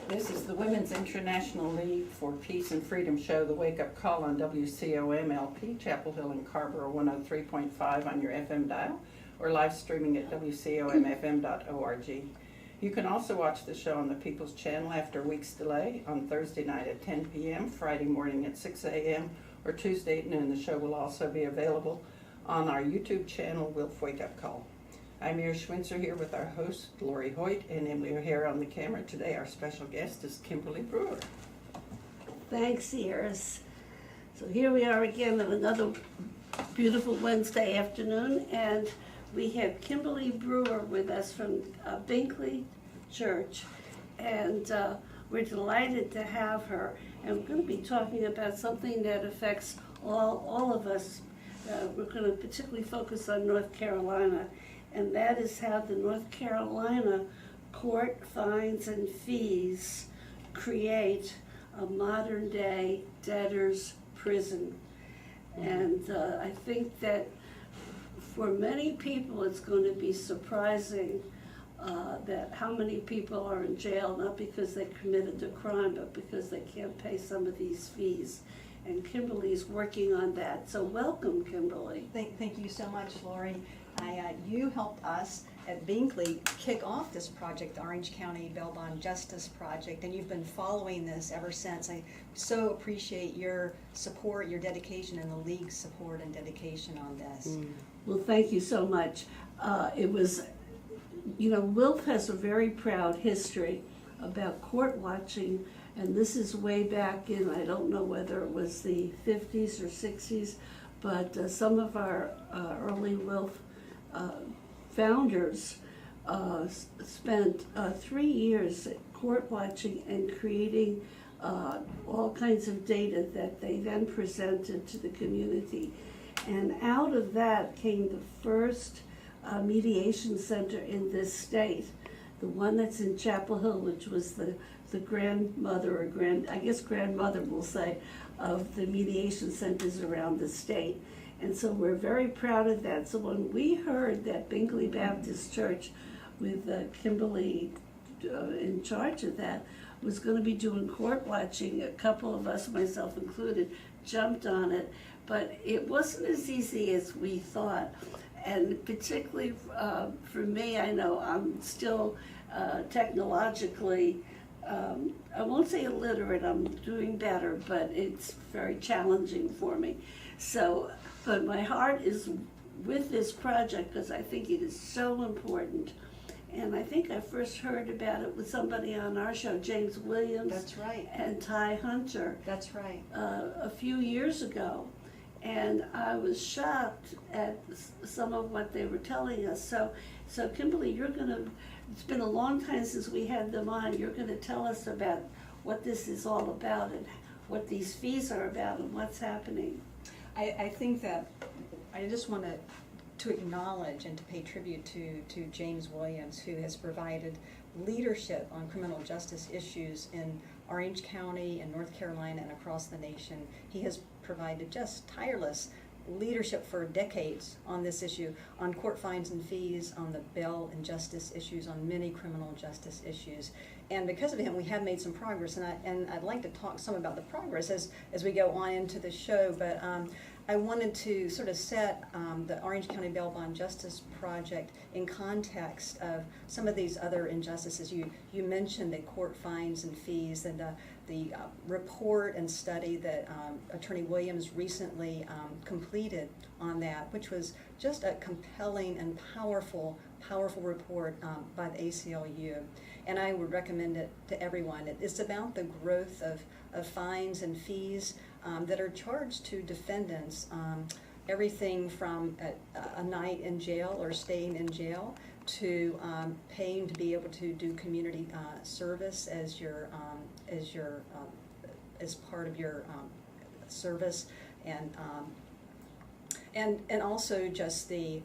This is the Women's International League for Peace and Freedom show, the Wake Up Call on WCOM LP, Chapel Hill and Carrboro 103.5 on your FM dial, or live streaming at WCOMFM.org. You can also watch the show on the People's Channel after a week's delay on Thursday night at 10 p.m., Friday morning at 6 a.m., or Tuesday at noon. The show will also be available on our YouTube channel, Wilf Wake Up Call. I'm Iris Schwinzer here with our host, Lori Hoyt, and Emily O'Hare on the camera. Today our special guest is Kimberly Brewer. Thanks, Iris. So here we are again on another beautiful Wednesday afternoon, and we have Kimberly Brewer with us from Binkley Church, and we're delighted to have her. And we're going to be talking about something that affects all of us. We're going to particularly focus on North Carolina, and that is how the North Carolina court fines and fees create a modern-day debtor's prison. And I think that for many people it's going to be surprising that how many people are in jail, not because they committed a crime, but because they can't pay some of these fees. And Kimberly's working on that. So welcome, Kimberly. Thank you so much, Lori. You helped us at Binkley kick off this project, the Orange County Bail Bond Justice Project, and you've been following this ever since. I so appreciate your support, your dedication, and the League's support and dedication on this. Well, thank you so much. It was, Wilf has a very proud history about court watching, and this is way back in, I don't know whether it was the 50s or 60s, but some of our early Wilf founders spent 3 years court watching and creating all kinds of data that they then presented to the community. And out of that came the first mediation center in this state, the one that's in Chapel Hill, which was the grandmother, or grandmother we'll say, of the mediation centers around the state. And so we're very proud of that. So when we heard that Binkley Baptist Church, with Kimberly in charge of that, was going to be doing court watching, a couple of us, myself included, jumped on it. But it wasn't as easy as we thought. And particularly for me, I know I'm still technologically, I won't say illiterate, I'm doing better, but it's very challenging for me. So, but my heart is with this project because I think it is so important. And I think I first heard about it with somebody on our show, James Williams. That's right. And Ty Hunter. That's right. A few years ago. And I was shocked at some of what they were telling us. So Kimberly, it's been a long time since we had them on. You're gonna tell us about what this is all about and what these fees are about and what's happening. I think that I just want to acknowledge and to pay tribute to James Williams, who has provided leadership on criminal justice issues in Orange County and North Carolina and across the nation. He has provided just tireless leadership for decades on this issue, on court fines and fees, on the bail and justice issues, on many criminal justice issues. And because of him, we have made some progress, and I'd like to talk some about the progress as we go on into the show, but I wanted to sort of set the Orange County Bail Bond Justice Project in context of some of these other injustices. You mentioned the court fines and fees, and the report and study that Attorney Williams recently completed on that, which was just a compelling and powerful report by the ACLU. And I would recommend it to everyone. It's about the growth of fines and fees that are charged to defendants, everything from a night in jail or staying in jail to paying to be able to do community service as part of your service, and also just the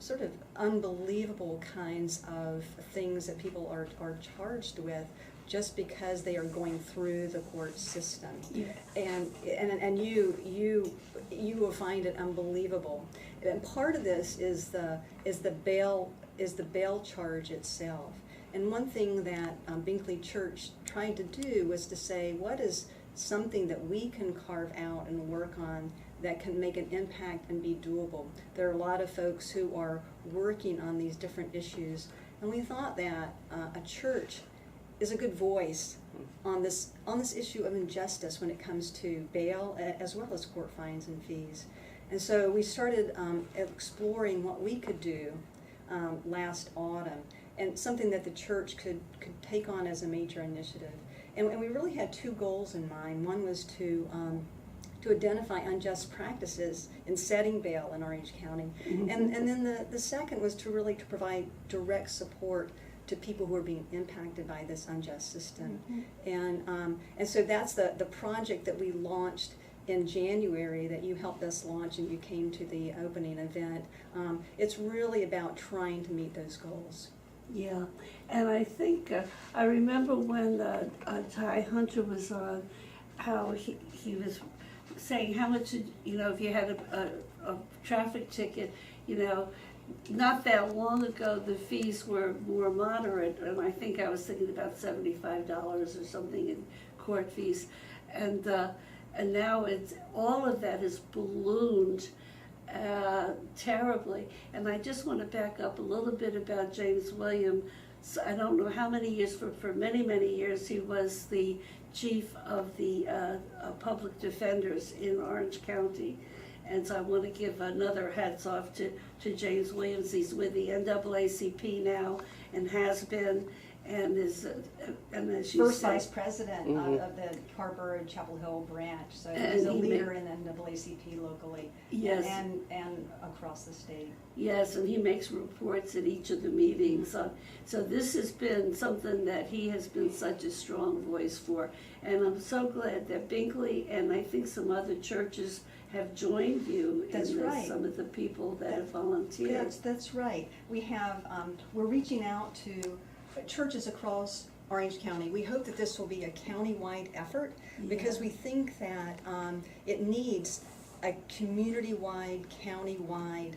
sort of unbelievable kinds of things that people are charged with just because they are going through the court system. Yeah. And you will find it unbelievable. And part of this is the bail charge itself. And one thing that Binkley Church tried to do was to say, what is something that we can carve out and work on that can make an impact and be doable? There are a lot of folks who are working on these different issues, and we thought that a church is a good voice on this issue of injustice when it comes to bail as well as court fines and fees. And so we started exploring what we could do last autumn, and something that the church could take on as a major initiative. And we really had two goals in mind. One was to identify unjust practices in setting bail in Orange County, and then the second was to provide direct support to people who are being impacted by this unjust system. And so that's the project that we launched in January, that you helped us launch, and you came to the opening event. It's really about trying to meet those goals. Yeah, and I think, I remember when Ty Hunter was on, how he was saying how much, if you had a traffic ticket, not that long ago, the fees were more moderate, and I think I was thinking about $75 or something in court fees, and now all of that has ballooned terribly. And I just want to back up a little bit about James Williams. I don't know how many years, for many, many years, he was the chief of the public defenders in Orange County. And so I want to give another hats off to James Williams. He's with the NAACP now and has been, and is, and as you First say, vice president of the Harbor and Chapel Hill branch, so he's a leader in the NAACP locally. Yes. And across the state. Yes, and he makes reports at each of the meetings. So this has been something that he has been such a strong voice for. And I'm so glad that Binkley and I think some other churches have joined you in this, right. Some of the people that have volunteered. That's right. We have, we're reaching out to churches across Orange County. We hope that this will be a county-wide effort, because we think that it needs a community-wide, county-wide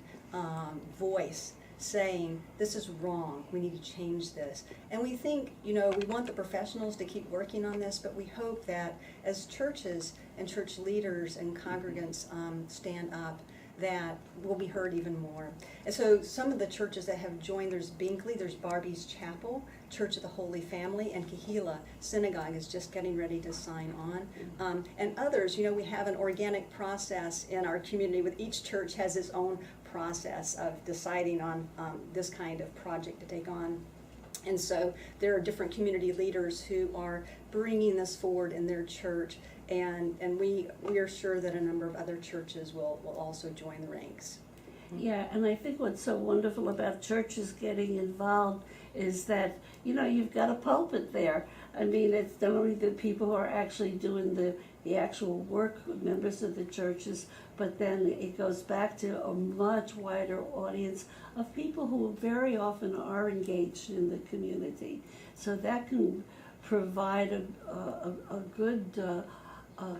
voice saying, this is wrong, we need to change this. And we think, we want the professionals to keep working on this, but we hope that as churches and church leaders and congregants stand up, that will be heard even more. And so some of the churches that have joined, there's Binkley, there's Barbie's Chapel, Church of the Holy Family, and Kahila Synagogue is just getting ready to sign on. And others, we have an organic process in our community with each church has its own process of deciding on this kind of project to take on. And so there are different community leaders who are bringing this forward in their church, and we are sure that a number of other churches will also join the ranks. Yeah, and I think what's so wonderful about churches getting involved is that, you've got a pulpit there. I mean, it's not only the people who are actually doing the actual work, members of the churches, but then it goes back to a much wider audience of people who very often are engaged in the community. So that can provide a good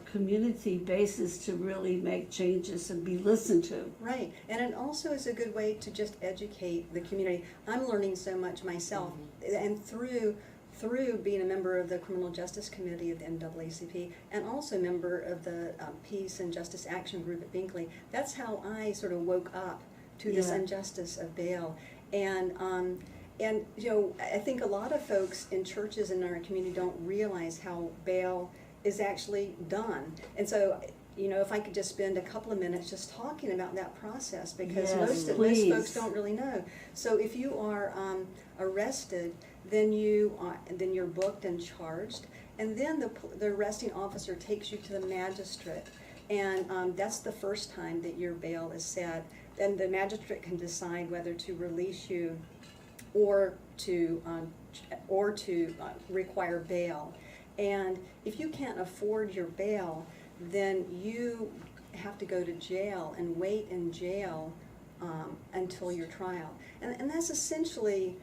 community basis to really make changes and be listened to. Right, and it also is a good way to just educate the community. I'm learning so much myself, and through being a member of the Criminal Justice Committee of the NAACP, and also a member of the Peace and Justice Action Group at Binkley, that's how I sort of woke up to this injustice of bail. And I think a lot of folks in churches in our community don't realize how bail is actually done. And so, if I could just spend a couple of minutes just talking about that process, because most folks don't really know. So if you are arrested, then you're booked and charged, and then the arresting officer takes you to the magistrate, and that's the first time that your bail is set. Then the magistrate can decide whether to release you or to require bail. And if you can't afford your bail, then you have to go to jail and wait in jail until your trial. And that's essentially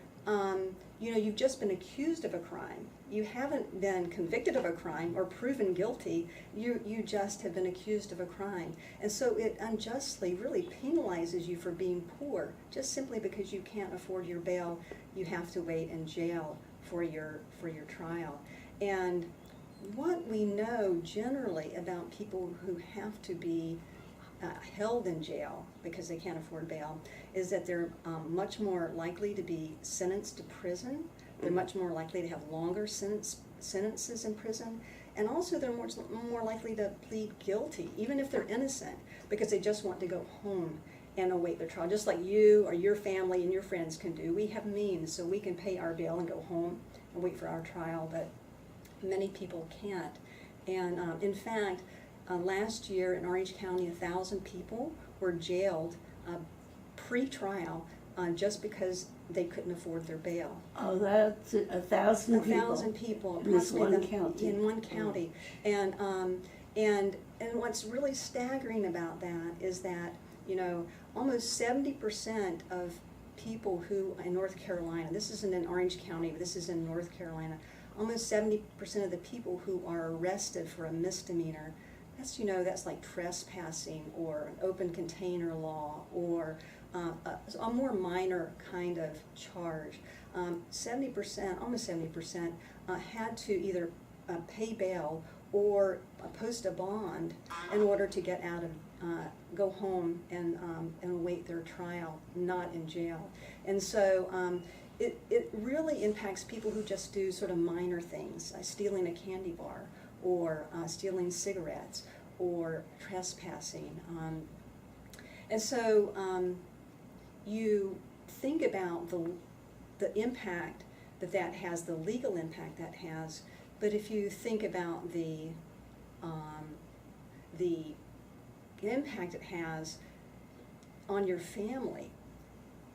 you've just been accused of a crime. You haven't been convicted of a crime or proven guilty. You just have been accused of a crime. And so it unjustly really penalizes you for being poor. Just simply because you can't afford your bail, you have to wait in jail for your trial. And what we know generally about people who have to be held in jail because they can't afford bail is that they're much more likely to be sentenced to prison. They're much more likely to have longer sentences in prison, and also they're more likely to plead guilty, even if they're innocent, because they just want to go home and await their trial, just like you or your family and your friends can do. We have means, so we can pay our bail and go home and wait for our trial, but many people can't. And in fact, last year in Orange County, 1,000 people were jailed pre-trial just because they couldn't afford their bail. Oh, that's 1,000 people. 1,000 people in this one approximately county. in one county. And what's really staggering about that is that, almost 70% of people who in North Carolina, this isn't in Orange County, but this is in North Carolina, almost 70% of the people who are arrested for a misdemeanor, that's like trespassing or an open container law or a more minor kind of charge. 70%, almost 70%, had to either pay bail or post a bond in order to get out of, go home and await their trial, not in jail. And so it really impacts people who just do sort of minor things, stealing a candy bar or stealing cigarettes or trespassing. And so you think about the impact that has, the legal impact that has, but if you think about the impact it has on your family,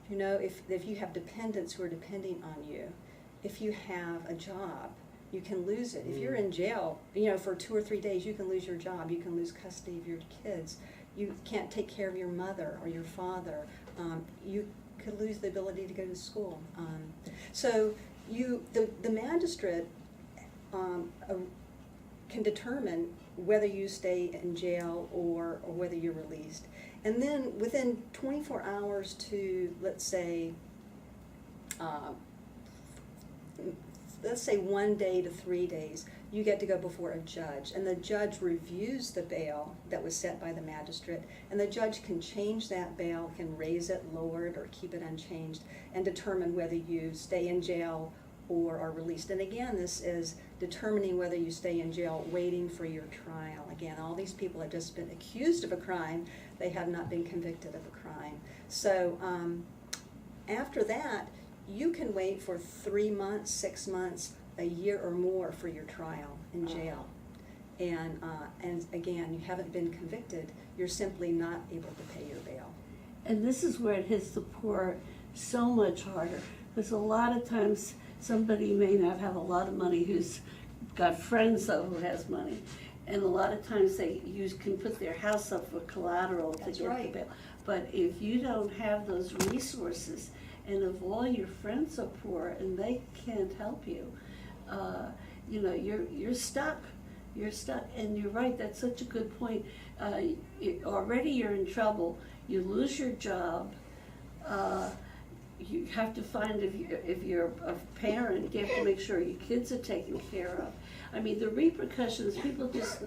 if you have dependents who are depending on you, if you have a job, you can lose it. If you're in jail, for 2 or 3 days, you can lose your job. You can lose custody of your kids. You can't take care of your mother or your father. You could lose the ability to go to school. So the magistrate can determine whether you stay in jail or whether you're released. And then within 24 hours to, let's say 1 day to 3 days, you get to go before a judge, and the judge reviews the bail that was set by the magistrate, and the judge can change that bail, can raise it, lower it, or keep it unchanged, and determine whether you stay in jail or are released. And again, this is determining whether you stay in jail, waiting for your trial. Again, all these people have just been accused of a crime. They have not been convicted of a crime. So after that, you can wait for 3 months, 6 months, a year or more for your trial in jail. And again, you haven't been convicted. You're simply not able to pay your bail. And this is where it hits the poor so much harder, because a lot of times somebody may not have a lot of money who's got friends though who has money, and a lot of times they can put their house up for collateral to That's get right. the bail. But if you don't have those resources, and if all your friends are poor and they can't help you, you're stuck. You're stuck, and you're right. That's such a good point. Already you're in trouble. You lose your job. You have to find, if you're a parent, you have to make sure your kids are taken care of. I mean, the repercussions, people just,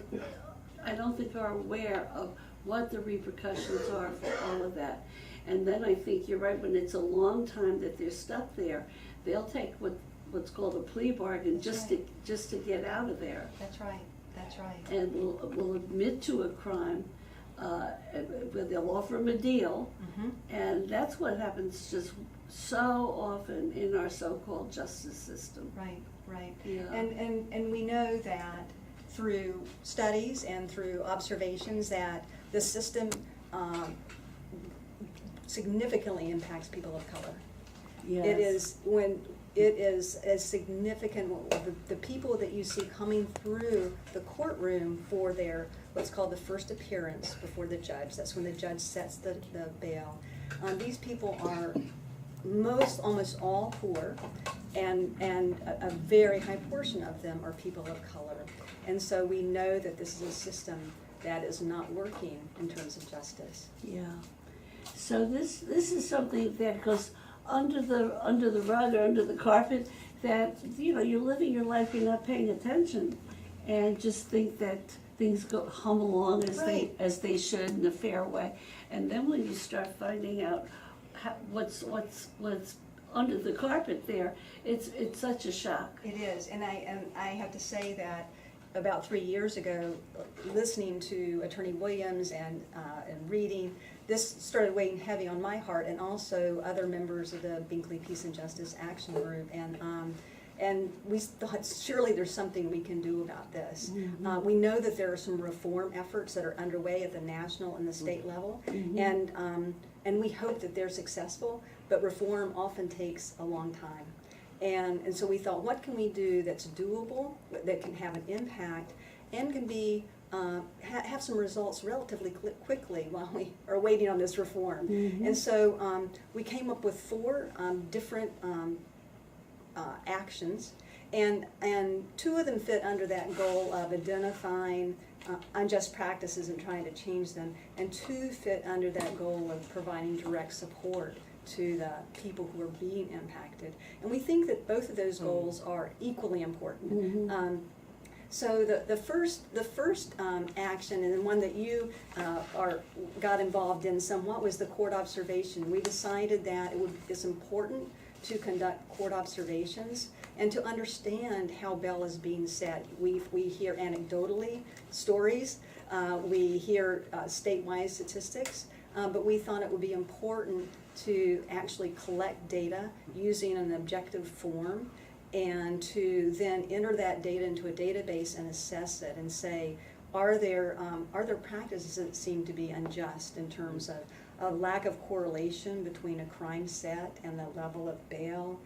I don't think are aware of what the repercussions are for all of that. And then I think you're right, when it's a long time that they're stuck there, they'll take what's called a plea bargain just to get out of there. That's right. That's right. And will admit to a crime, where they'll offer them a deal, and that's what happens just so often in our so-called justice system. Right, right. Yeah. And we know that through studies and through observations that the system significantly impacts people of color. Yes. It is as significant, the people that you see coming through the courtroom for their, what's called the first appearance before the judge. That's when the judge sets the bail. These people are almost all poor, and a very high portion of them are people of color. And so we know that this is a system that is not working in terms of justice. Yeah. So this is something that goes under the rug or under the carpet, that you're living your life, you're not paying attention, and just think that things hum along as they should in a fair way. And then when you start finding out what's under the carpet there, it's such a shock. It is, and I have to say that about 3 years ago, listening to Attorney Williams and reading, this started weighing heavy on my heart, and also other members of the Binkley Peace and Justice Action Group, and we thought surely there's something we can do about this. Mm-hmm. We know that there are some reform efforts that are underway at the national and the state level, Mm-hmm. and we hope that they're successful, but reform often takes a long time. And so we thought, what can we do that's doable, that can have an impact, and can be have some results relatively quickly while we are waiting on this reform. Mm-hmm. And so we came up with 4 different actions, and 2 of them fit under that goal of identifying unjust practices and trying to change them, and 2 fit under that goal of providing direct support to the people who are being impacted. And we think that both of those goals are equally important. Mm-hmm. So the first action, and the one that you got involved in somewhat, was the court observation. We decided that it's important to conduct court observations and to understand how bail is being set. We hear anecdotally stories, we hear statewide statistics, but we thought it would be important to actually collect data using an objective form, and to then enter that data into a database and assess it and say, are there practices that seem to be unjust in terms of a lack of correlation between a crime set and the level of bail,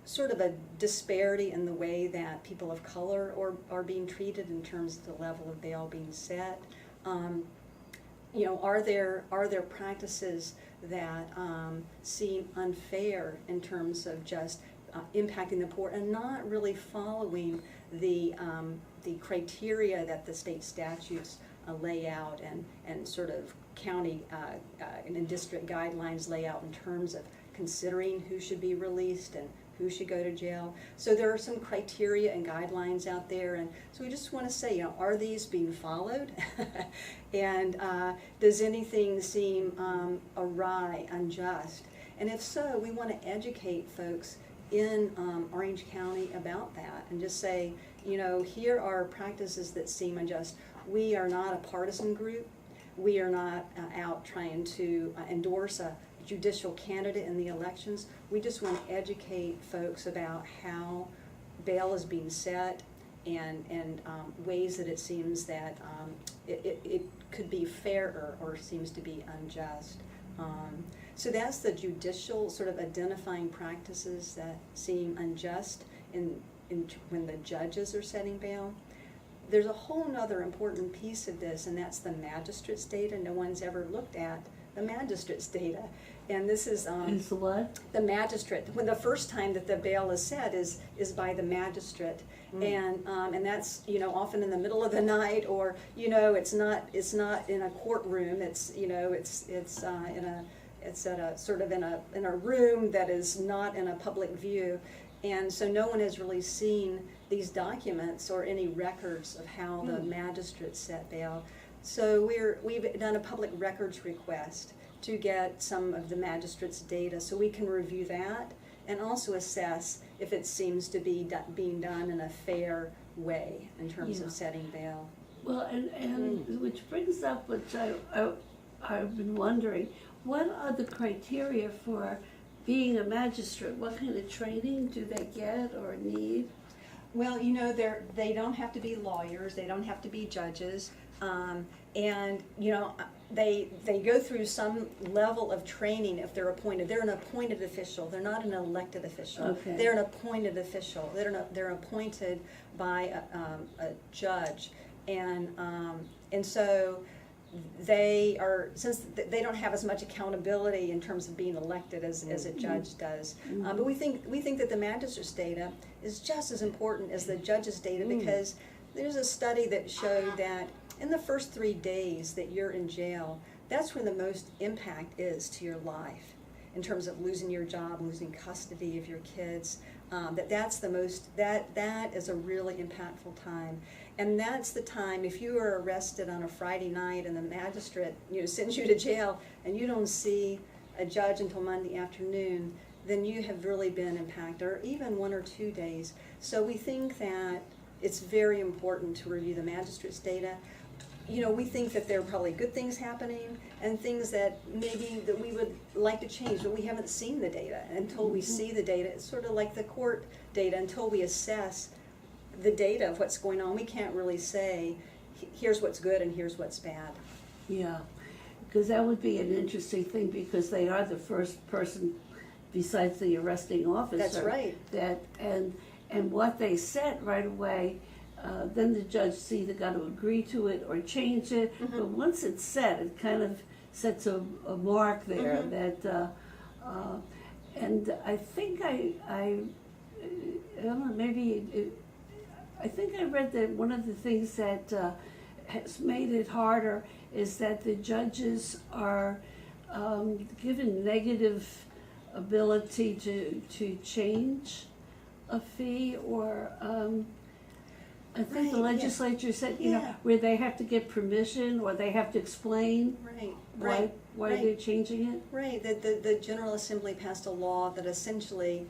sort of a disparity in the way that people of color are being treated in terms of the level of bail being set. Are there practices that seem unfair in terms of just impacting the poor and not really following the criteria that the state statutes lay out, and sort of county and district guidelines lay out in terms of considering who should be released and who should go to jail. So there are some criteria and guidelines out there, and so we just want to say, are these being followed? And does anything seem awry, unjust? And if so, we want to educate folks in Orange County about that, and just say, here are practices that seem unjust. We are not a partisan group. We are not out trying to endorse a judicial candidate in the elections. We just want to educate folks about how bail is being set, and ways that it seems that it could be fairer or seems to be unjust. So that's the judicial sort of identifying practices that seem unjust when the judges are setting bail. There's a whole nother important piece of this, and that's the magistrate's data. No one's ever looked at the magistrate's data. And this is Is the what? the magistrate. When the first time that the bail is set is by the magistrate, and that's often in the middle of the night, or it's not in a courtroom. It's it's at a sort of in a room that is not in a public view, and so no one has really seen these documents or any records of how the magistrate set bail. So we've done a public records request to get some of the magistrate's data so we can review that and also assess if it seems to be being done in a fair way in terms of setting bail. Well, and which brings up, which I've been wondering, what are the criteria for being a magistrate? What kind of training do they get or need? Well, they don't have to be lawyers, they don't have to be judges, and they go through some level of training if they're appointed. They're an appointed official. They're not an elected official. Okay. They're an appointed official. They're appointed by a judge, and so since they don't have as much accountability in terms of being elected as a judge does. But we think that the magistrate's data is just as important as the judge's data, because there's a study that showed that in the first 3 days that you're in jail, that's when the most impact is to your life, in terms of losing your job, losing custody of your kids. That is a really impactful time. And that's the time, if you are arrested on a Friday night and the magistrate, sends you to jail and you don't see a judge until Monday afternoon, then you have really been impacted, or even 1 or 2 days. So we think that it's very important to review the magistrate's data. We think that there are probably good things happening and things that maybe that we would like to change, but we haven't seen the data. Until we see the data, it's sort of like the court data. Until we assess the data of what's going on, we can't really say, here's what's good and here's what's bad. Yeah, because that would be an interesting thing, because they are the first person besides the arresting officer. That's right. And what they set right away, then the judge is either got to agree to it or change it. But once it's set, it kind of sets a mark there that, and I think I don't know, maybe I think I read that one of the things that has made it harder is that the judges are given negative ability to change a fee, or I think the legislature said, where they have to get permission or they have to explain why they're changing it. Right, the General Assembly passed a law that essentially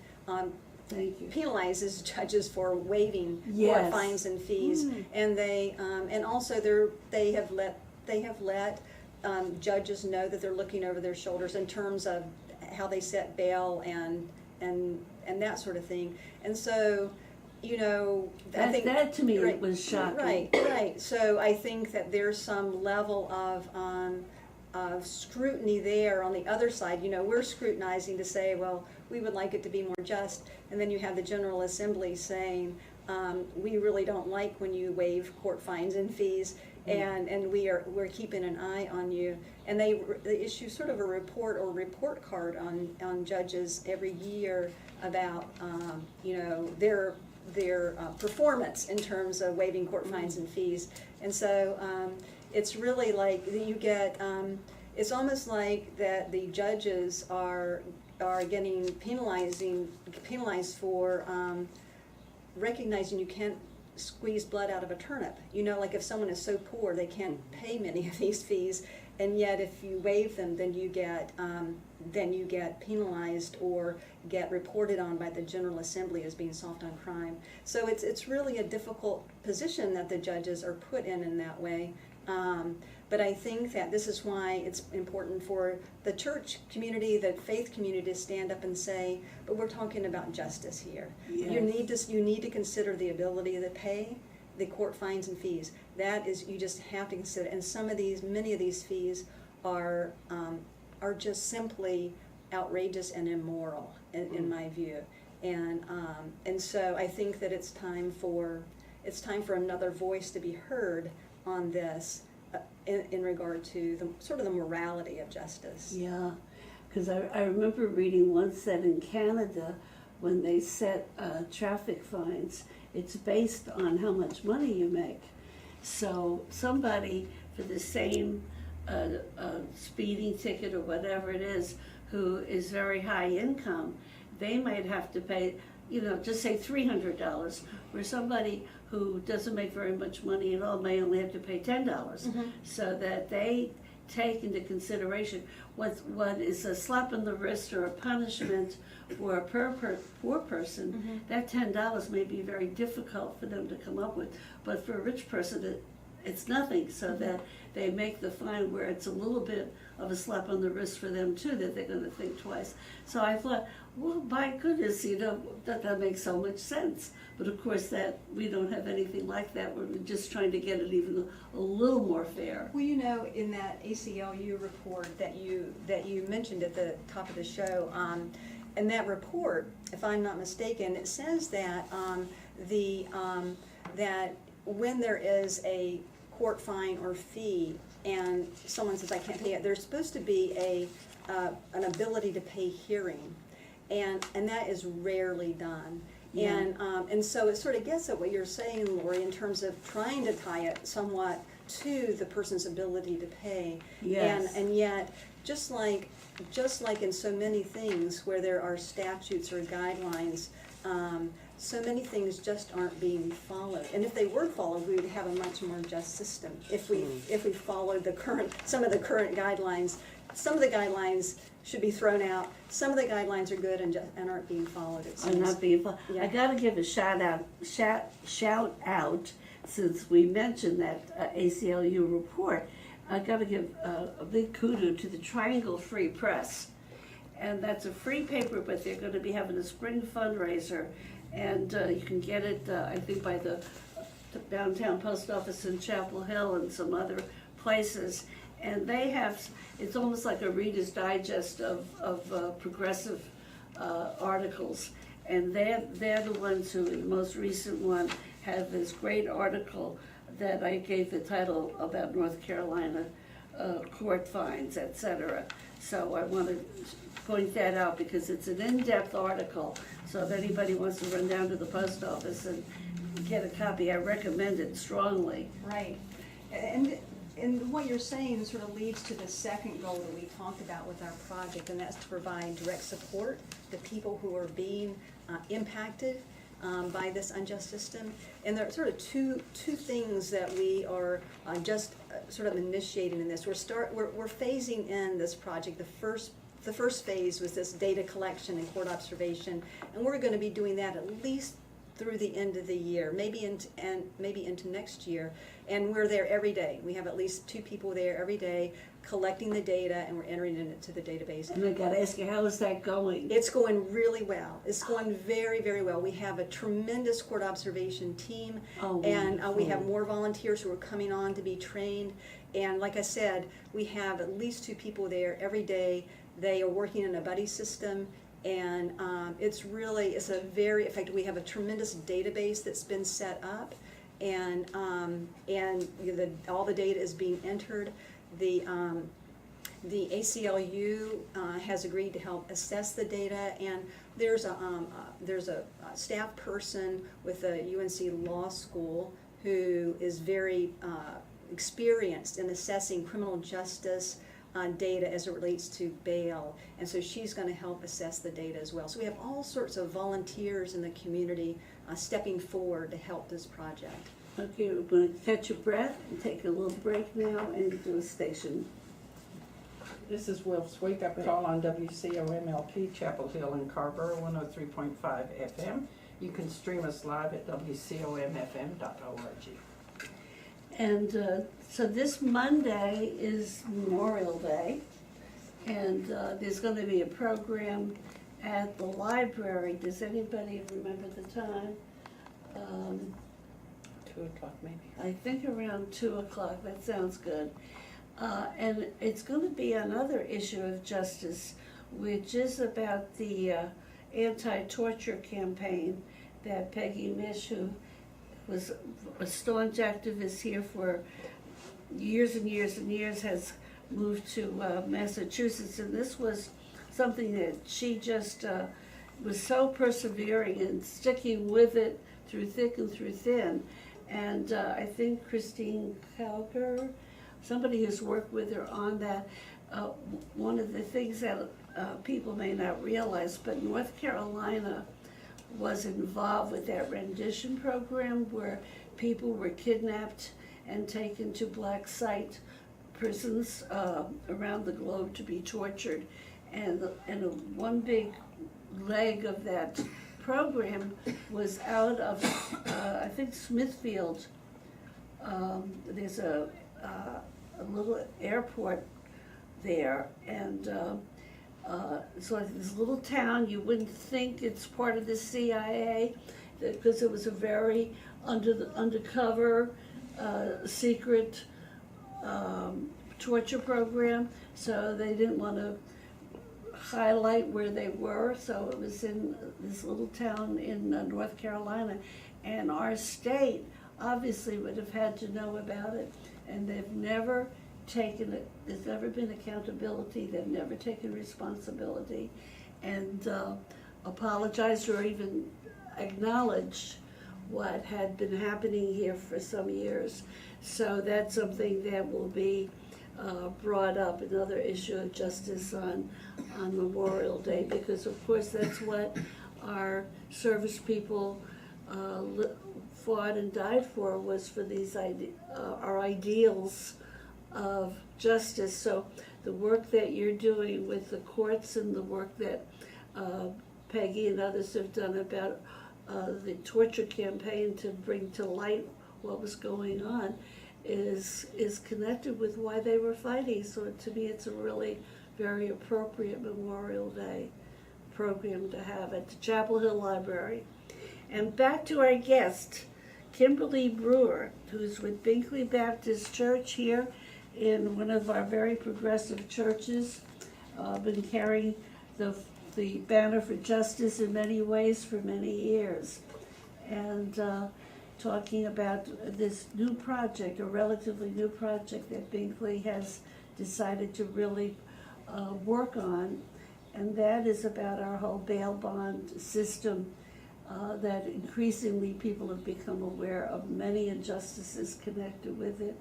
penalizes judges for waiving court fines and fees, and and also they have let judges know that they're looking over their shoulders in terms of how they set bail and that sort of thing. And so, I think that to me was shocking. Right. So I think that there's some level of scrutiny there on the other side. We're scrutinizing to say, well, we would like it to be more just, and then you have the General Assembly saying, we really don't like when you waive court fines and fees, and we're keeping an eye on you. And they issue sort of a report card on judges every year about their performance in terms of waiving court fines and fees. And so it's really like you get, it's almost like that the judges are getting penalized for recognizing you can't squeeze blood out of a turnip. Like if someone is so poor they can't pay many of these fees, and yet if you waive them, then you get penalized or get reported on by the General Assembly as being soft on crime. So it's really a difficult position that the judges are put in that way. But I think that this is why it's important for the church community, the faith community, to stand up and say, but we're talking about justice here. Yes. You need to consider the ability to pay the court fines and fees. That is, you just have to consider. And many of these fees are just simply outrageous and immoral, in my view. And so I think that it's time for another voice to be heard on this. In regard to the morality of justice. Yeah, because I remember reading once that in Canada, when they set traffic fines, it's based on how much money you make. So somebody for the same speeding ticket or whatever it is, who is very high income, they might have to pay, just say $300, where somebody who doesn't make very much money at all may only have to pay $10, so that they take into consideration what is a slap on the wrist or a punishment for a poor person. That $10 may be very difficult for them to come up with, but for a rich person it's nothing, so that they make the fine where it's a little bit of a slap on the wrist for them too, that they're going to think twice. So I thought, well, my goodness, that makes so much sense. But of course, that we don't have anything like that. We're just trying to get it even a little more fair. Well, in that ACLU report that you mentioned at the top of the show, in that report, if I'm not mistaken, it says that that when there is a court fine or fee and someone says, I can't pay it, there's supposed to be an ability to pay hearing, and that is rarely done. Yeah. And so it sort of gets at what you're saying, Lori, in terms of trying to tie it somewhat to the person's ability to pay. Yes. And yet, just like in so many things where there are statutes or guidelines, so many things just aren't being followed. And if they were followed, we would have a much more just system. If we followed some of the current guidelines, some of the guidelines should be thrown out. Some of the guidelines are good and aren't being followed, it Are seems. not being, Yeah. I gotta give a shout out, since we mentioned that ACLU report. I gotta give a big kudos to the Triangle Free Press. And that's a free paper, but they're gonna be having a spring fundraiser. And you can get it, I think, by the downtown post office in Chapel Hill and some other places. And they have, it's almost like a Reader's Digest of progressive articles. And they're the ones who, in the most recent one, have this great article that I gave the title about North Carolina court fines, et cetera. So I want to point that out because it's an in-depth article. So if anybody wants to run down to the post office and get a copy, I recommend it strongly. Right. And what you're saying sort of leads to the second goal that we talked about with our project, and that's to provide direct support to people who are being impacted by this unjust system. And there are sort of two things that we are just sort of initiating in this. We're phasing in this project. The first phase was this data collection and court observation, and we're going to be doing that at least through the end of the year, maybe into next year. And we're there every day. We have at least 2 people there every day collecting the data, and we're entering it into the database. And I gotta ask you, how is that going? It's going really well. It's going very, very well. We have a tremendous court observation team, Oh, and we have wonderful. more volunteers who are coming on to be trained. And like I said, we have at least 2 people there every day. They are working in a buddy system, and it's a very effective. We have a tremendous database that's been set up, and all the data is being entered. The ACLU has agreed to help assess the data, and there's a staff person with the UNC Law School who is very experienced in assessing criminal justice data as it relates to bail, and so she's going to help assess the data as well. So we have all sorts of volunteers in the community stepping forward to help this project. Okay, we're going to catch your breath and take a little break now and do a station. This is Wilf's Wake Up Call on WCOMLP, Chapel Hill in Carrboro, 103.5 FM. You can stream us live at WCOMFM.org. And so this Monday is Memorial Day, and there's going to be a program at the library. Does anybody remember the time? 2 o'clock maybe. I think around 2 o'clock. That sounds good. And it's going to be another issue of justice, which is about the anti-torture campaign that Peggy Mish, who was a staunch activist here for years and years and years, has moved to Massachusetts. And this was something that she just was so persevering and sticking with it through thick and through thin. And I think Christine Calger, somebody who's worked with her on that, one of the things that people may not realize, but North Carolina was involved with that rendition program where people were kidnapped and taken to black site prisons around the globe to be tortured. And one big leg of that program was out of, I think, Smithfield. There's a little airport there, and so this little town, you wouldn't think it's part of the CIA, because it was a very undercover, secret torture program, so they didn't want to highlight where they were, so it was in this little town in North Carolina, and our state obviously would have had to know about it, and they've never there's never been accountability, they've never taken responsibility and apologized or even acknowledged what had been happening here for some years. So that's something that will be brought up, another issue of justice on Memorial Day, because of course that's what our service people fought and died for, was for these our ideals of justice. So the work that you're doing with the courts and the work that Peggy and others have done about the torture campaign to bring to light what was going on is connected with why they were fighting. So to me, it's a really very appropriate Memorial Day program to have at the Chapel Hill Library. And back to our guest, Kimberly Brewer, who's with Binkley Baptist Church here in one of our very progressive churches, been carrying the banner for justice in many ways for many years. And talking about this new project, a relatively new project that Binkley has decided to really work on, and that is about our whole bail bond system, that increasingly people have become aware of many injustices connected with it,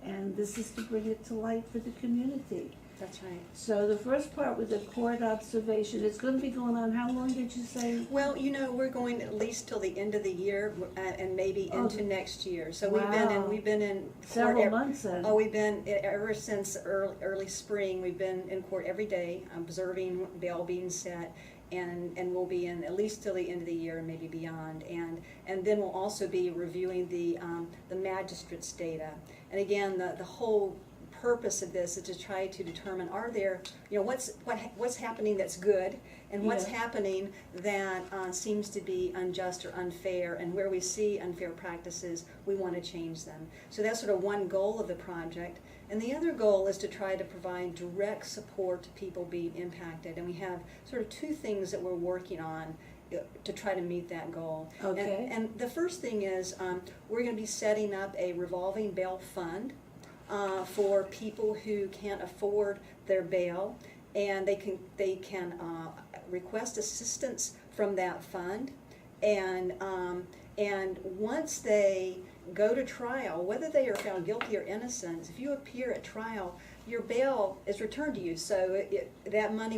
and this is to bring it to light for the community. That's right. So the first part with the court observation, it's going to be going on, how long did you say? Well, we're going at least till the end of the year, and maybe into next year. So Wow. we've been in Several court months then. Oh, we've been ever since early spring. We've been in court every day, observing bail being set, and we'll be in at least till the end of the year, and maybe beyond. And then we'll also be reviewing the magistrate's data. And again, the whole purpose of this is to try to determine, are there, what's happening that's good, and what's happening that seems to be unjust or unfair, and where we see unfair practices, we want to change them. So that's sort of one goal of the project. And the other goal is to try to provide direct support to people being impacted. And we have sort of two things that we're working on to try to meet that goal. Okay. And the first thing is we're going to be setting up a revolving bail fund for people who can't afford their bail, and they can request assistance from that fund, and once they go to trial, whether they are found guilty or innocent, if you appear at trial, your bail is returned to you. So that money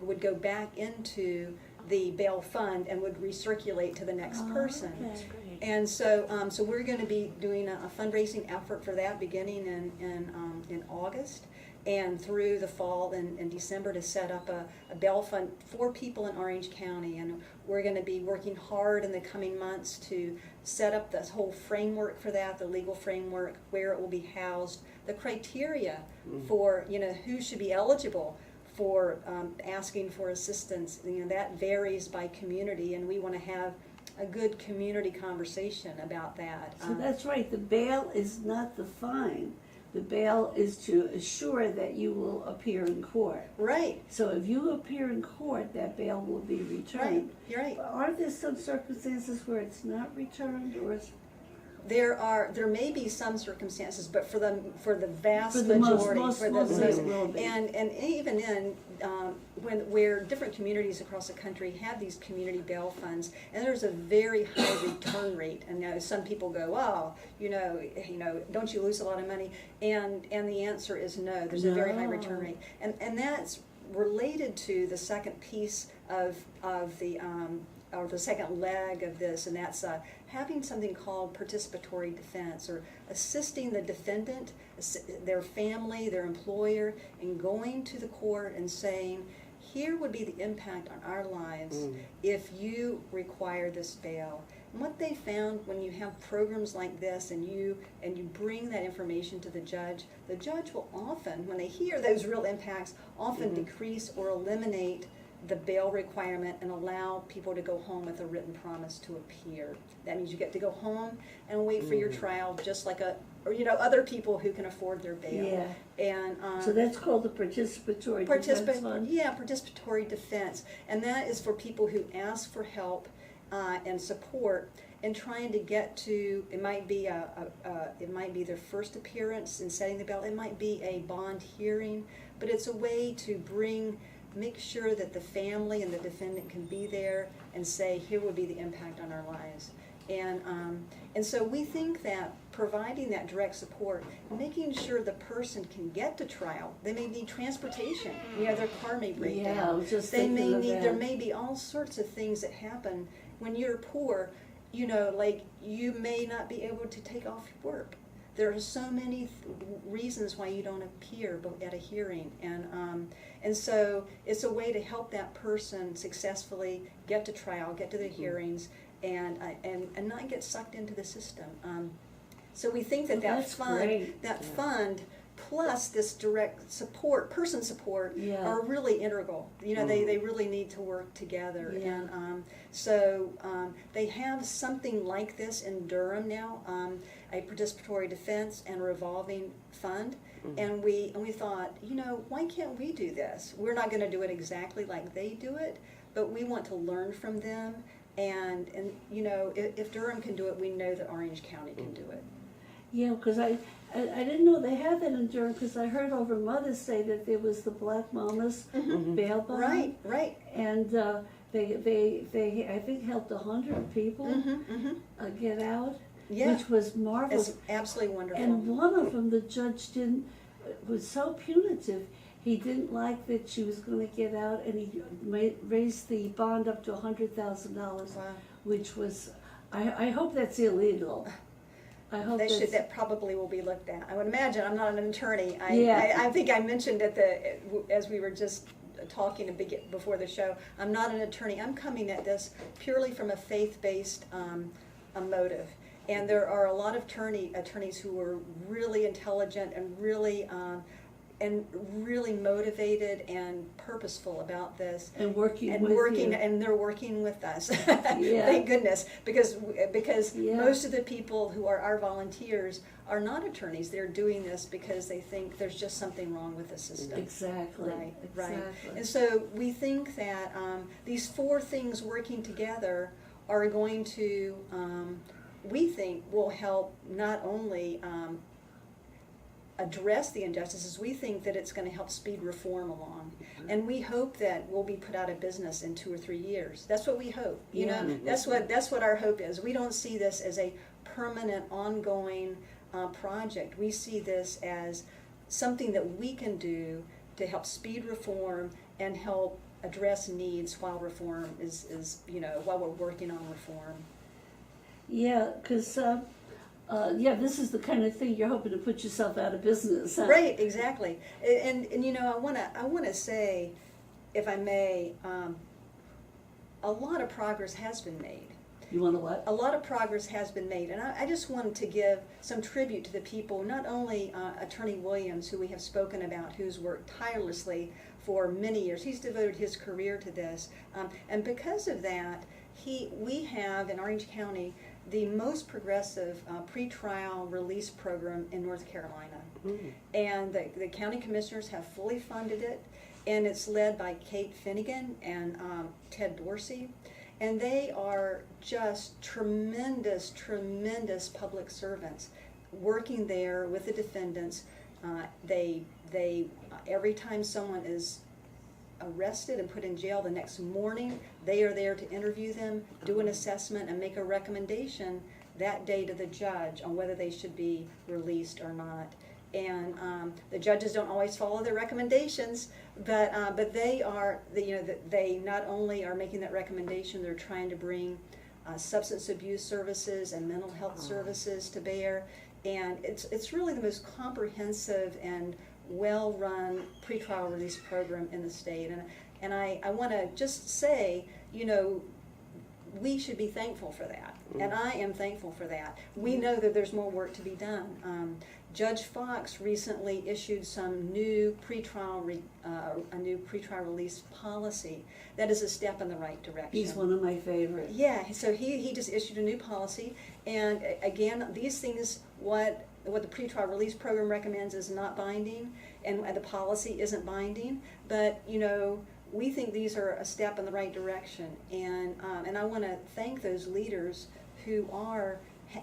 would go back into the bail fund and would recirculate to the next person. Okay. And so we're going to be doing a fundraising effort for that beginning in August and through the fall and December to set up a bail fund for people in Orange County. And we're going to be working hard in the coming months to set up this whole framework for that, the legal framework, where it will be housed, the criteria for who should be eligible for asking for assistance. That varies by community, and we want to have a good community conversation about that. So that's right, the bail is not the fine. The bail is to assure that you will appear in court. Right. So if you appear in court, that bail will be returned. Right. You're right. Are there some circumstances where it's not returned, or is There may be some circumstances, but for the vast For the most- majority, most most, will be. and even in where different communities across the country have these community bail funds, and there's a very high return rate. And now some people go, oh, don't you lose a lot of money? And the answer is no. There's a very high return No. rate, and that's related to the second piece of the or the second leg of this, and that's having something called participatory defense, or assisting the defendant, their family, their employer, in going to the court and saying, here would be the impact on our lives if you require this bail. And what they found when you have programs like this and you bring that information to the judge will often, when they hear those real impacts, often decrease or eliminate the bail requirement and allow people to go home with a written promise to appear. That means you get to go home and wait for your trial, just like other people who can afford their bail. Yeah. And so that's called the participatory defense fund? Yeah, participatory defense, and that is for people who ask for help and support. and trying to get to, it might be it might be their first appearance in setting the bail, it might be a bond hearing, but it's a way to make sure that the family and the defendant can be there and say, here would be the impact on our lives. And so we think that providing that direct support, making sure the person can get to trial, they may need transportation, their car may break Yeah, I down. was just They may thinking of need, that. there may be all sorts of things that happen when you're poor, like you may not be able to take off work. There are so many reasons why you don't appear at a hearing, and so it's a way to help that person successfully get to trial, get to the hearings, and not get sucked into the system. So we think that Well, that's great. that fund plus this direct support, person support, Yeah. are really integral. They really need to work together. Yeah. And so they have something like this in Durham now, a participatory defense and a revolving fund. And we thought, why can't we do this? We're not going to do it exactly like they do it, but we want to learn from them. And if Durham can do it, we know that Orange County can do it. Yeah, because I didn't know they had that in Durham, because I heard over Mother's Day that there was the Black Mamas bail bond. Right. And they I think helped 100 people get out, Yeah. which was marvelous. It's absolutely wonderful. And one of them, the judge was so punitive. He didn't like that she was going to get out, and he raised the bond up to $100,000, Wow. which was, I hope that's illegal. I hope That probably will be looked at. I would imagine. I'm not an attorney. Yeah. I think I mentioned as we were just talking before the show, I'm not an attorney. I'm coming at this purely from a faith-based a motive. And there are a lot of attorneys who are really intelligent and really motivated and purposeful about this. And working with you. And they're working with us. Yeah. Thank goodness, because Yeah. most of the people who are our volunteers are not attorneys. They're doing this because they think there's just something wrong with the system. Exactly. Right. Exactly. And so we think that these four things working together are going to, we think, will help not only address the injustices, we think that it's going to help speed reform along. And we hope that we'll be put out of business in 2 or 3 years. That's what we hope. That's what our hope is. We don't see this as a permanent, ongoing project. We see this as something that we can do to help speed reform and help address needs while reform while we're working on reform. Yeah, because this is the kind of thing you're hoping to put yourself out of business. Huh? Right, exactly. And I wanna say, if I may, a lot of progress has been made. You want to what? A lot of progress has been made, and I just wanted to give some tribute to the people, not only Attorney Williams, who we have spoken about, who's worked tirelessly for many years. He's devoted his career to this, and because of that, we have in Orange County the most progressive pretrial release program in North Carolina. And the county commissioners have fully funded it, and it's led by Kate Finnegan and Ted Dorsey. And they are just tremendous public servants working there with the defendants. They every time someone is arrested and put in jail, the next morning they are there to interview them, do an assessment, and make a recommendation that day to the judge on whether they should be released or not. And the judges don't always follow their recommendations, but they not only are making that recommendation, they're trying to bring substance abuse services and mental health services to bear, and it's really the most comprehensive and well-run pretrial release program in the state. And I want to just say, we should be thankful for that, and I am thankful for that. We know that there's more work to be done. Judge Fox recently issued some new pretrial release policy that is a step in the right direction. He's one of my favorites. Yeah, so he just issued a new policy, and again, these things, what the pretrial release program recommends is not binding, and the policy isn't binding, but we think these are a step in the right direction, and I want to thank those leaders who are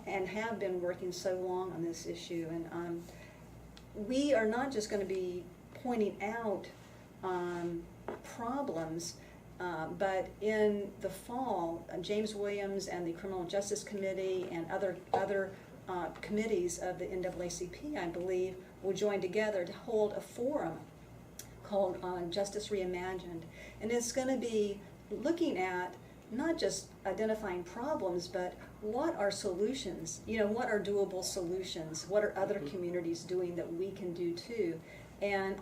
and have been working so long on this issue. And we are not just going to be pointing out problems, but in the fall, James Williams and the Criminal Justice Committee and other committees of the NAACP, I believe, will join together to hold a forum called Justice Reimagined. And it's going to be looking at not just identifying problems, but what are solutions? What are doable solutions? What are other communities doing that we can do too? And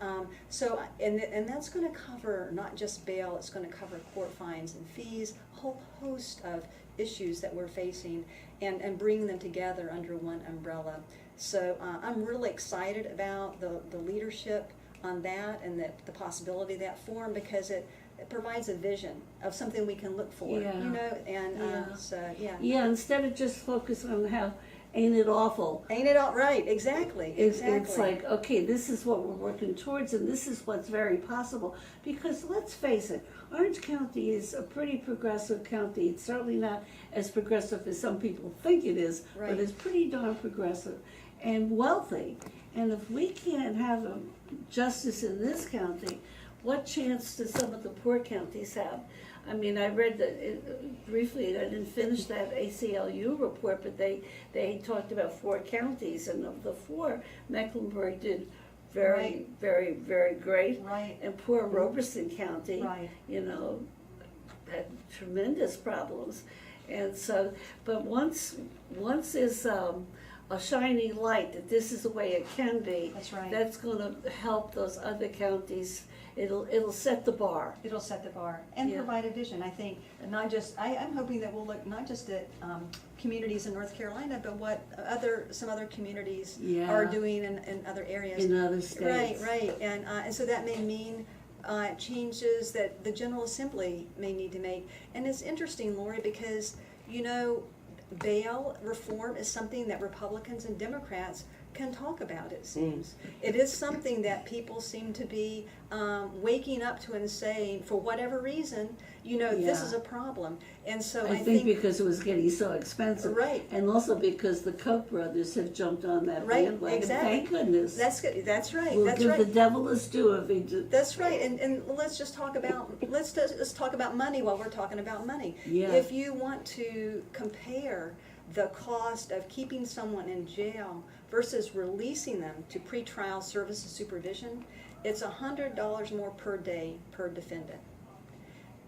and that's going to cover not just bail, it's going to cover court fines and fees, a whole host of issues that we're facing, and bringing them together under one umbrella. So I'm really excited about the leadership on that and the possibility of that forum, because it provides a vision of something we can look for, Yeah, instead of just focusing on how ain't it awful. Ain't it all right? Exactly. It's like, okay, this is what we're working towards, and this is what's very possible. Because let's face it, Orange County is a pretty progressive county. It's certainly not as progressive as some people think it is, right, but it's pretty darn progressive and wealthy. And if we can't have justice in this county, what chance do some of the poor counties have? I mean, I read briefly, I didn't finish that ACLU report, but they talked about 4 counties, and of the 4, Mecklenburg did very, right, very, very great. Right. And poor Robeson County, right, had tremendous problems. And so, but once there's a shining light that this is the way it can be, that's right, that's going to help those other counties. It'll set the bar. It'll set the bar and provide a vision. I think not just, I'm hoping that we'll look not just at communities in North Carolina, but what some other communities are doing in other areas. In other states. Right. And so that may mean changes that the General Assembly may need to make. And it's interesting, Lori, because, bail reform is something that Republicans and Democrats can talk about, it seems. It is something that people seem to be waking up to and saying, for whatever reason, this is a problem. And so I think because it was getting so expensive. Right. And also because the Koch brothers have jumped on that right, bandwagon. Exactly. Thank goodness. That's good. That's right. We'll that's give right. the devil his due if he did. That's right. And let's just talk about let's talk about money while we're talking about money. Yeah. If you want to compare the cost of keeping someone in jail versus releasing them to pretrial services supervision, it's $100 more per day per defendant.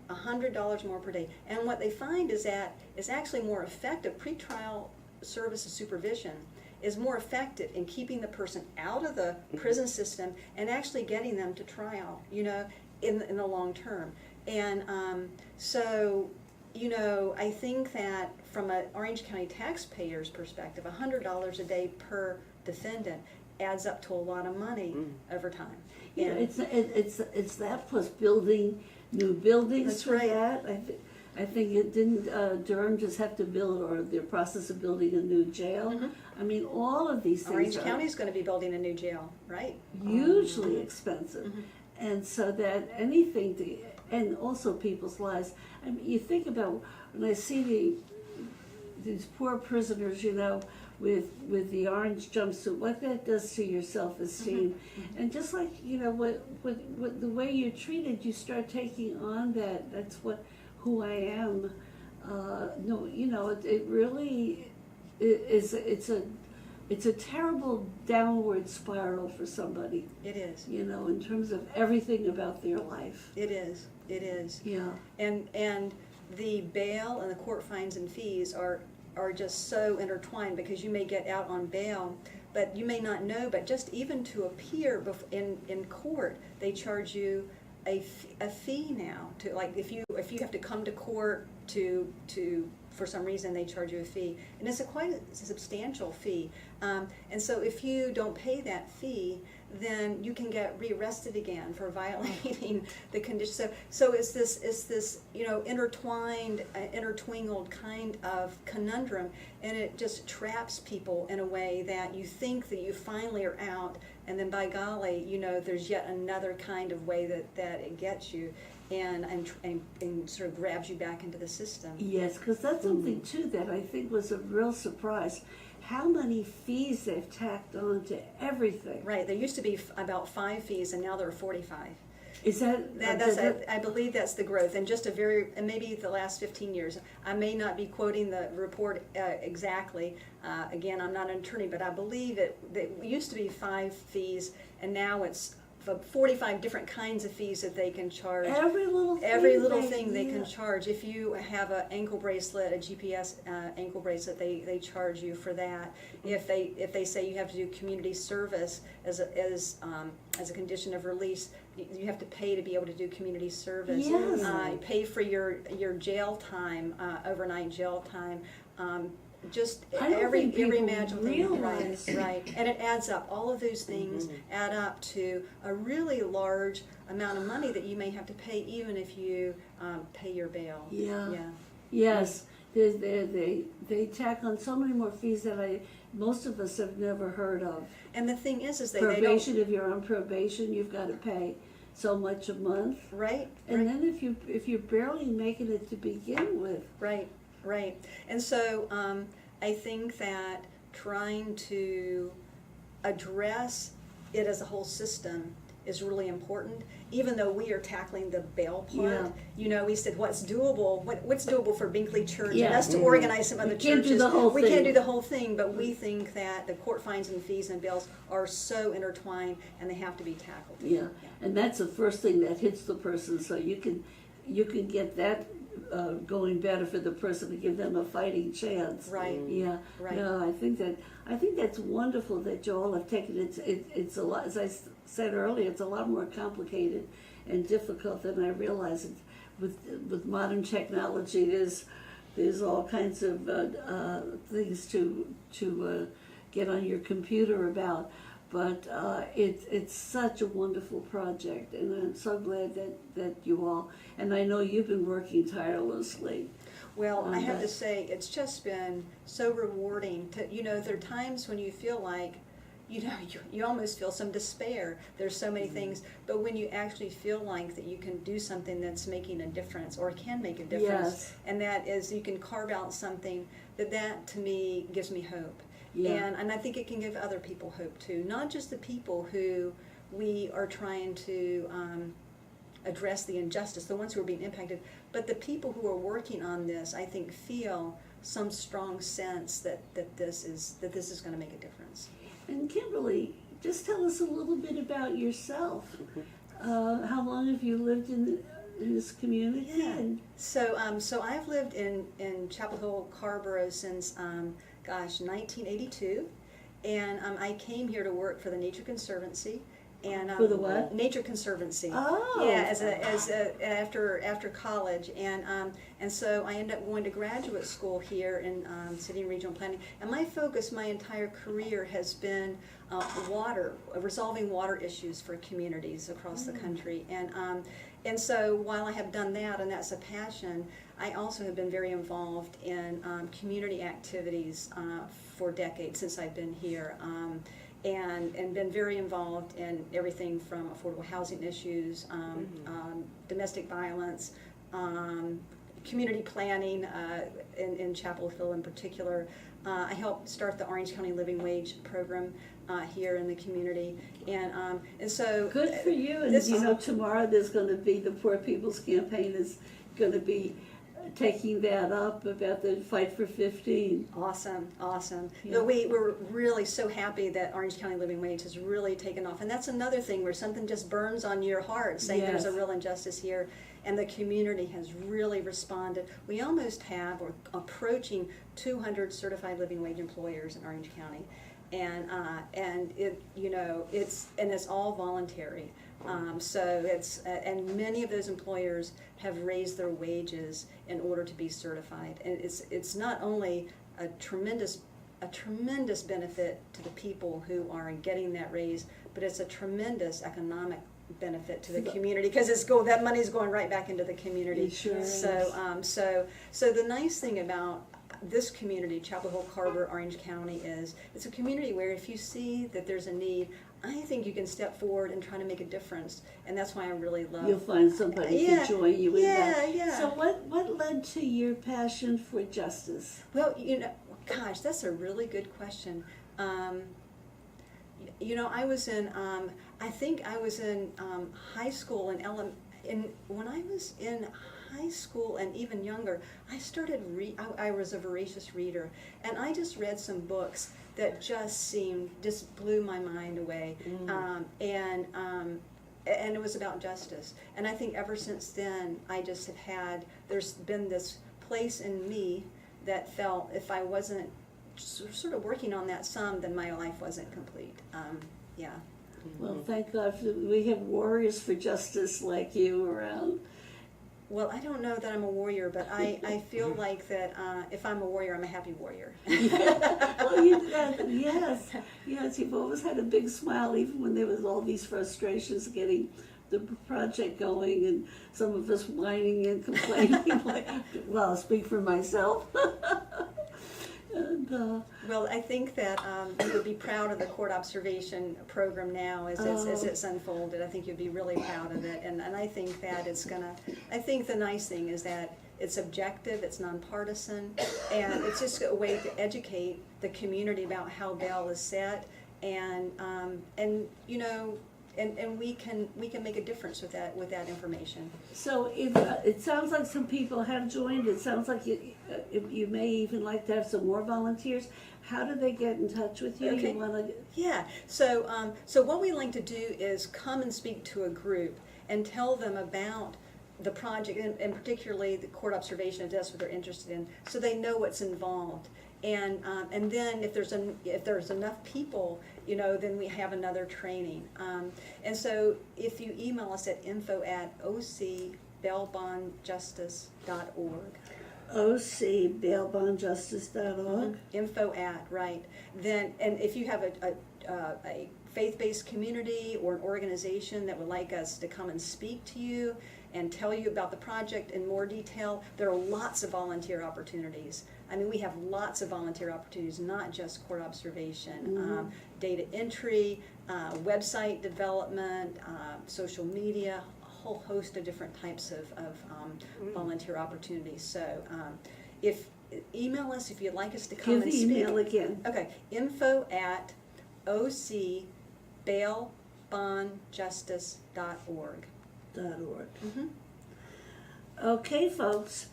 $100 more per day. And what they find is that it's actually more effective. Pretrial services supervision is more effective in keeping the person out of the prison system and actually getting them to trial, in the long term. And I think that from an Orange County taxpayer's perspective, $100 a day per defendant adds up to a lot of money over time. Yeah, it's that plus building new buildings. That's for right. that. I think it didn't Durham just have to build, or the process of building a new jail. Mm-hmm. I mean, all of these things Orange are County's going to be building a new jail, right? hugely expensive. Mm-hmm. And so that anything and also people's lives. I mean, you think about when I see these poor prisoners, with the orange jumpsuit, what that does to your self-esteem. Mm-hmm. And just like, what the way you're treated, you start taking on that. That's who I am. It really is. It's a terrible downward spiral for somebody. It is. In terms of everything about their life. It is. Yeah. And the bail and the court fines and fees are just so intertwined, because you may get out on bail, but you may not know, but just even to appear in court, they charge you a fee now. To, like, if you have to come to court to for some reason, they charge you a fee, and it's quite a substantial fee. And so if you don't pay that fee, then you can get rearrested again for violating the condition. So it's this intertwined, intertwinkled kind of conundrum, and it just traps people in a way that you think that you finally are out, and then by golly, there's yet another kind of way that it gets you. and sort of grabs you back into the system. Yes, because that's something too that I think was a real surprise. How many fees they've tacked on to everything. Right, there used to be about 5 fees, and now there are 45. Is that, I believe that's the growth, and and maybe the last 15 years. I may not be quoting the report exactly. Again, I'm not an attorney, but I believe that it used to be 5 fees, and now it's 45 different kinds of fees that they can charge. every little thing they can charge. If you have an ankle bracelet, a GPS ankle bracelet, they charge you for that. If they say you have to do community service as a condition of release, you have to pay to be able to do community service. Yes. You pay for your jail time, overnight jail time. Just I don't every think people imaginable thing, realize. right, and it adds up. All of those things add up to a really large amount of money that you may have to pay, even if you pay your bail. Yeah. Yeah. Yes, they tack on so many more fees that most of us have never heard of. And the thing is they Probation, don't. if you're on probation, you've got to pay so much a month. Right. And right. then if you're barely making it to begin with. Right, right. And so I think that trying to address it as a whole system is really important. Even though we are tackling the bail part, Yeah. you know, we said what's doable, what's doable for Binkley Church, Yeah. and us to organize some other We can't churches. do the whole we thing. can't do the whole thing, but we think that the court fines and fees and bails are so intertwined, and they have to be tackled. Yeah, and that's the first thing that hits the person, so you can get that going better for the person to give them a fighting chance. Right. Yeah. Right. No, I think that's wonderful that you all have taken it. It's a lot, as I said earlier, it's a lot more complicated and difficult than I realized. With modern technology, there's all kinds of things to get on your computer about. But it's such a wonderful project, and I'm so glad that you all, and I know you've been working tirelessly. Well, I have to say, it's just been so rewarding to, there are times when you feel like, you almost feel some despair. There's so many things, but when you actually feel like that you can do something that's making a difference, or can make a difference, Yes. and that is you can carve out something, that to me gives me hope. Yeah. And I think it can give other people hope too, not just the people who we are trying to address the injustice, the ones who are being impacted, but the people who are working on this, I think, feel some strong sense that this is going to make a difference. And Kimberly, just tell us a little bit about yourself. How long have you lived in this community? Yeah. So I've lived in Chapel Hill, Carborough since 1982, and I came here to work for the Nature Conservancy. And For the what? Nature Conservancy. Oh. Yeah, after college, and so I ended up going to graduate school here in City and Regional Planning. And my focus, my entire career, has been resolving water issues for communities across the country. And so while I have done that, and that's a passion, I also have been very involved in community activities for decades since I've been here. And been very involved in everything from affordable housing issues, domestic violence, community planning in Chapel Hill in particular. I helped start the Orange County Living Wage program here in the community, and so Good for you. And tomorrow there's going to be the Poor People's Campaign is going to be taking that up about the Fight for 15. Awesome. Yeah. But we're really so happy that Orange County Living Wage has really taken off. And that's another thing where something just burns on your heart, saying Yes. there's a real injustice here. And the community has really responded. We almost have, or approaching 200 certified living wage employers in Orange County. And it's all voluntary. So it's and many of those employers have raised their wages in order to be certified, and it's not only a tremendous benefit to the people who are getting that raise, but it's a tremendous economic benefit to the community, because that money's going right back into the community. It sure is. So the nice thing about this community, Chapel Hill, Carborough, Orange County, is it's a community where if you see that there's a need, I think you can step forward and try to make a difference, and that's why I really love. You'll find somebody Yeah, to join you in that. yeah. So what led to your passion for justice? Well, gosh, that's a really good question. I was in, I think I was in high school and when I was in high school and even younger, I started I was a voracious reader, and I just read some books that just blew my mind away, and it was about justice. And I think ever since then, I just there's been this place in me that felt if I wasn't sort of working on that some, then my life wasn't complete. Yeah. Well, thank God we have warriors for justice like you around. Well, I don't know that I'm a warrior, but I feel like that if I'm a warrior, I'm a happy warrior. Well, yes, you've always had a big smile, even when there was all these frustrations getting the project going, and some of us whining and complaining. Well, I'll speak for myself. And, well, I think that you would be proud of the court observation program now as it's unfolded. I think you'd be really proud of it, and I think that I think the nice thing is that it's objective, it's nonpartisan, and it's just a way to educate the community about how bail is set, and we can make a difference with that information. so it sounds like some people have joined. It sounds like you may even like to have some more volunteers. How do they get in touch with you? Okay. You wanna, Yeah, so what we like to do is come and speak to a group and tell them about the project, and particularly the court observation, if that's what they're interested in, so they know what's involved. And then if there's enough people, then we have another training. And so if you email us at info@ocbailbondjustice.org. ocbailbondjustice.org. Right. Then, and if you have a faith-based community or an organization that would like us to come and speak to you and tell you about the project in more detail, there are lots of volunteer opportunities. I mean, we have lots of volunteer opportunities, not just court observation, data entry, website development, social media, a whole host of different types of volunteer opportunities. So if email us if you'd like us to come Give and the speak. email again. Okay, info@ocbailbondjustice.org. Okay, folks,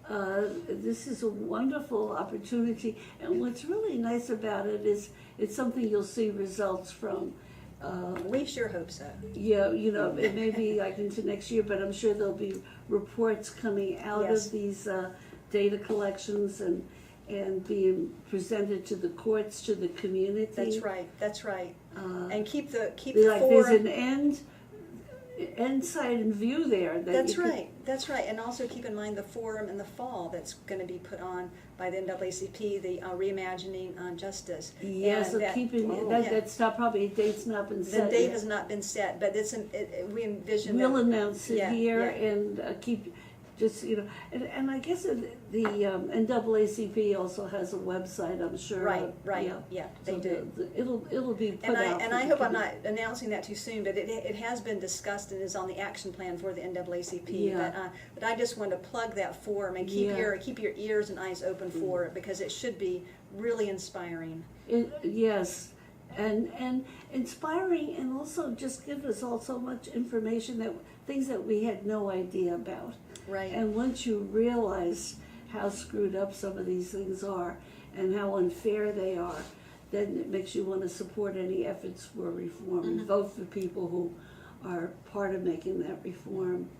this is a wonderful opportunity, and what's really nice about it is it's something you'll see results from. We sure hope so. Yeah, it may be like into next year, but I'm sure there'll be reports coming out Yes. of these data collections and being presented to the courts, to the community. That's right. And keep the Like forum. there's an end sight and view there. That's right. And also keep in mind the forum in the fall that's going to be put on by the NAACP, the Reimagining Justice. Yes, And that's not probably a date's not been set. the date yet. has not been set, but we envision We'll that, announce it here yeah. and keep just and I guess the NAACP also has a website. I'm sure. Right. Yeah, they So do. It'll be put out. And I hope I'm not announcing that too soon, but it has been discussed and is on the action plan for the NAACP. Yeah. But I just want to plug that forum and keep your ears and eyes open for it, because it should be really inspiring. Yes, and inspiring, and also just give us all so much information, things that we had no idea about. Right. And once you realize how screwed up some of these things are and how unfair they are, then it makes you want to support any efforts for reform and vote for people who are part of making that reform,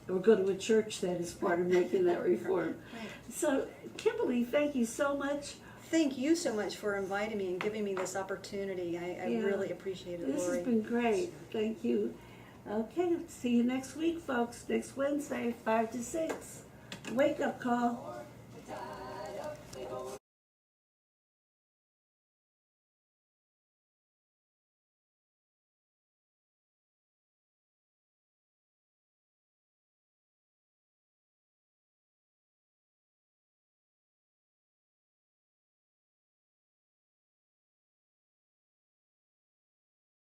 or go to a church that is part of making that reform. Right. So, Kimberly, thank you so much. Thank you so much for inviting me and giving me this opportunity. I Yeah. really appreciate it, This Lori. has been great. Thank you. Okay, see you next week, folks. Next Wednesday, 5 to 6. Wake up call.